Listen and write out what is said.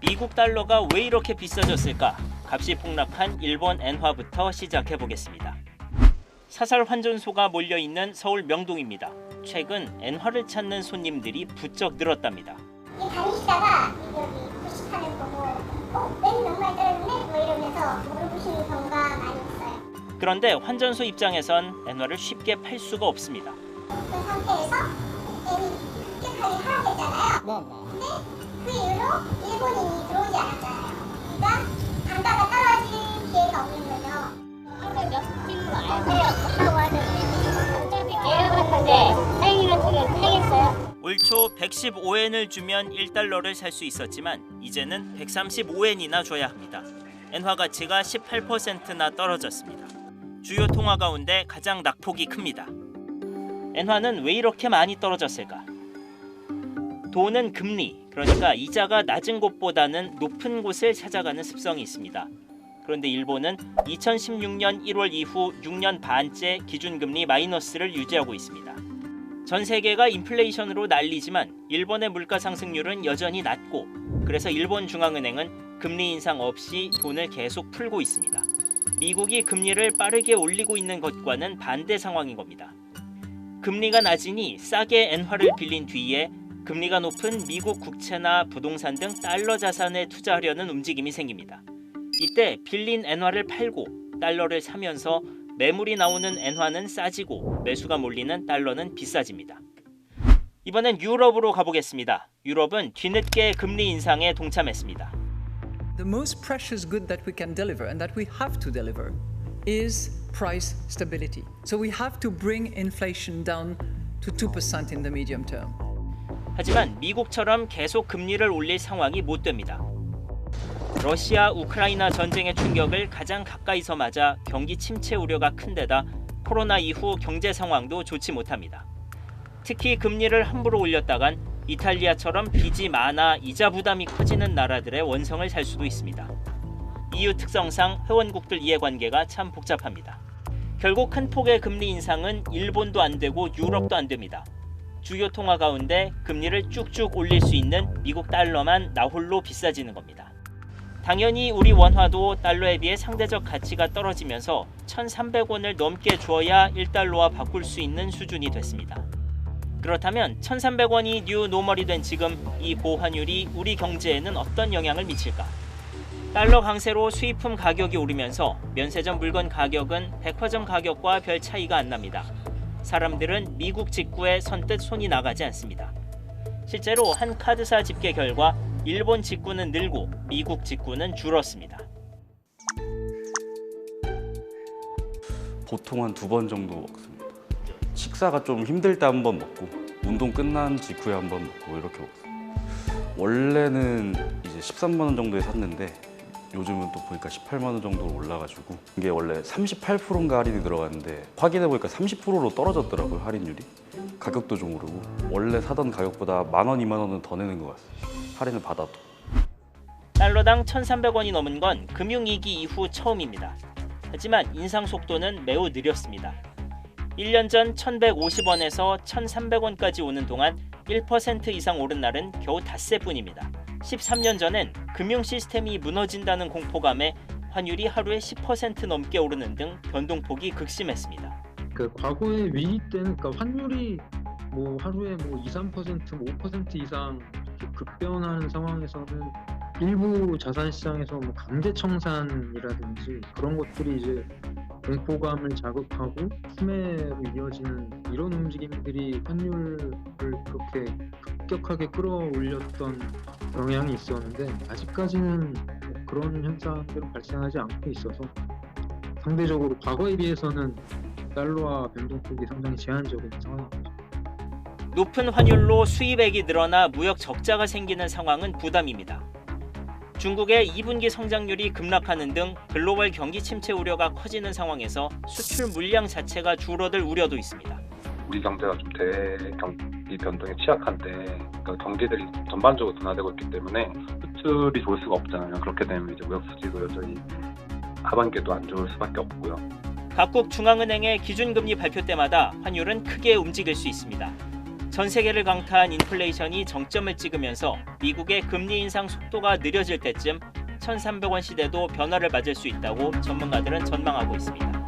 미국 달러가 왜 이렇게 비싸졌을까? 값이 폭락한 일본 엔화부터 시작해 보겠습니다. 사설 환전소가 몰려있는 서울 명동입니다. 최근 엔화를 찾는 손님들이 부쩍 늘었답니다. 다니시다가 여기 표시판을 보고 왠지 너무 많이 떨어졌네? 뭐 이러면서 물어보시는 경우가 많이 있어요. 그런데 환전소 입장에선 엔화를 쉽게 팔 수가 없습니다. 그 상태에서 엔이 급격하게 하락했잖아요. 근데 그 이후로 일본인이 들어오지 않았잖아요. 그러니까 단가가 떨어질 기회가 없는 거죠. 오늘 몇팀 아세요? 없다고 하던데 어차피 계약했는데 사장님 같은 경우 팔겠어요? 올 초 115엔을 주면 1달러를 살 수 있었지만 이제는 135엔이나 줘야 합니다. 엔화 가치가 18%나 떨어졌습니다. 주요 통화 가운데 가장 낙폭이 큽니다. 엔화는 왜 이렇게 많이 떨어졌을까? 돈은 금리, 그러니까 이자가 낮은 곳보다는 높은 곳을 찾아가는 습성이 있습니다. 그런데 일본은 2016년 1월 이후 6년 반째 기준금리 마이너스를 유지하고 있습니다. 전 세계가 인플레이션으로 난리지만 일본의 물가 상승률은 여전히 낮고, 그래서 일본 중앙은행은 금리 인상 없이 돈을 계속 풀고 있습니다. 미국이 금리를 빠르게 올리고 있는 것과는 반대 상황인 겁니다. 금리가 낮으니 싸게 엔화를 빌린 뒤에 금리가 높은 미국 국채나 부동산 등 달러 자산에 투자하려는 움직임이 생깁니다. 이때 빌린 엔화를 팔고 달러를 사면서 매물이 나오는 엔화는 싸지고 매수가 몰리는 달러는 비싸집니다. 이번엔 유럽으로 가보겠습니다. 유럽은 뒤늦게 금리 인상에 동참했습니다. The most precious good that we can deliver and that we have to deliver is price stability. So we have to bring inflation down to 2% in the medium term. 하지만 미국처럼 계속 금리를 올릴 상황이 못 됩니다. 러시아 우크라이나 전쟁의 충격을 가장 가까이서 맞아 경기 침체 우려가 큰 데다 코로나 이후 경제 상황도 좋지 못합니다. 특히 금리를 함부로 올렸다간 이탈리아처럼 빚이 많아 이자 부담이 커지는 나라들의 원성을 살 수도 있습니다. EU 특성상 회원국들 이해관계가 참 복잡합니다. 결국 큰 폭의 금리 인상은 일본도 안 되고 유럽도 안 됩니다. 주요 통화 가운데 금리를 쭉쭉 올릴 수 있는 미국 달러만 나홀로 비싸지는 겁니다. 당연히 우리 원화도 달러에 비해 상대적 가치가 떨어지면서 1,300원을 넘게 줘야 1달러와 바꿀 수 있는 수준이 됐습니다. 그렇다면 1,300원이 뉴 노멀이 된 지금 이 고환율이 우리 경제에는 어떤 영향을 미칠까? 달러 강세로 수입품 가격이 오르면서 면세점 물건 가격은 백화점 가격과 별 차이가 안 납니다. 사람들은 미국 직구에 선뜻 손이 나가지 않습니다. 실제로 한 카드사 집계 결과 일본 직구는 늘고 미국 직구는 줄었습니다. 보통 한 2번 정도 먹습니다. 식사가 좀 힘들 때 한 번 먹고 운동 끝난 직후에 한 번 먹고 이렇게 먹습니다. 원래는 이제 13만 원 정도에 샀는데 요즘은 또 보니까 18만 원 정도로 올라가지고 이게 원래 38%인가 할인이 들어갔는데 확인해 보니까 30%로 떨어졌더라고요, 할인율이. 가격도 좀 오르고 원래 사던 가격보다 10,000원, 20,000원은 더 내는 것 같습니다. 할인을 받아도. 달러당 1,300원이 넘은 건 금융위기 이후 처음입니다. 하지만 인상 속도는 매우 느렸습니다. 1년 전 1,150원에서 1,300원까지 오는 동안 1% 이상 오른 날은 겨우 닷새뿐입니다. 13년 전엔 금융 시스템이 무너진다는 공포감에 환율이 하루에 10% 넘게 오르는 등 변동폭이 극심했습니다. 그 과거의 위기 때는 그러니까 환율이 뭐 하루에 뭐 2, 3%, 5% 이상 급변하는 상황에서는 일부 자산 시장에서 뭐 강제 청산이라든지 그런 것들이 이제 공포감을 자극하고 스매로 이어지는 이런 움직임들이 환율을 그렇게 급격하게 끌어올렸던 영향이 있었는데 아직까지는 그런 현상들은 발생하지 않고 있어서 상대적으로 과거에 비해서는 달러와 변동폭이 상당히 제한적인 상황입니다. 높은 환율로 수입액이 늘어나 무역 적자가 생기는 상황은 부담입니다. 중국의 2분기 성장률이 급락하는 등 글로벌 경기 침체 우려가 커지는 상황에서 수출 물량 자체가 줄어들 우려도 있습니다. 우리 경제가 좀 대경기 변동에 취약한데 그러니까 경기들이 전반적으로 둔화되고 있기 때문에 수출이 좋을 수가 없잖아요. 그렇게 되면 이제 무역 수지도 여전히 하반기에도 안 좋을 수밖에 없고요. 각국 중앙은행의 기준금리 발표 때마다 환율은 크게 움직일 수 있습니다. 전 세계를 강타한 인플레이션이 정점을 찍으면서 미국의 금리 인상 속도가 느려질 때쯤 1,300원 시대도 변화를 맞을 수 있다고 전문가들은 전망하고 있습니다.